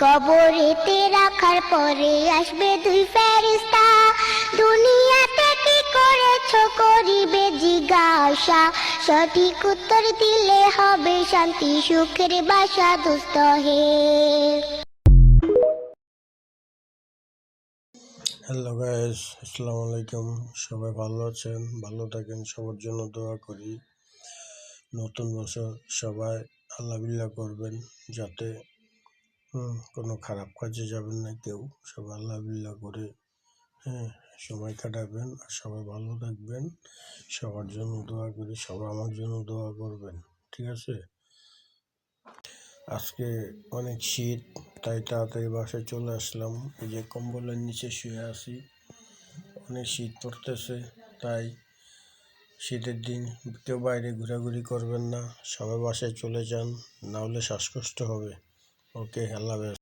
কবরেতে রাখার পরে আসবে দুই ফেরেশতা, দুনিয়াতে কি করেছো করিবে জিজ্ঞাসা, সঠিক উত্তর দিলে হবে শান্তি সুখের বাসা দোস্ত হে। হ্যালো গাইস, আসসালামু আলাইকুম। সবাই ভালো আছেন, ভালো থাকেন, সবার জন্য দোয়া করি। নতুন বছর সবাই আল্লাহ বিল্লাহ করবেন, যাতে কোনো খারাপ কাজে যাবেন না কেউ। সবাই আল্লাহ বিল্লাহ করে সময় কাটাবেন, আর সবাই ভালো থাকবেন। সবার জন্য দোয়া করি, সবাই আমার জন্য দোয়া করবেন, ঠিক আছে? আজকে অনেক শীত, তাই তাড়াতাড়ি বাসায় চলে আসলাম। এই যে কম্বলের নিচে শুয়ে আছি, অনেক শীত পড়তেছে, তাই শীতের দিন কেউ বাইরে ঘোরাঘুরি করবেন না, সবাই বাসায় চলে যান, না হলে শ্বাসকষ্ট হবে। ওকে, আল্লাহ হাফেজ।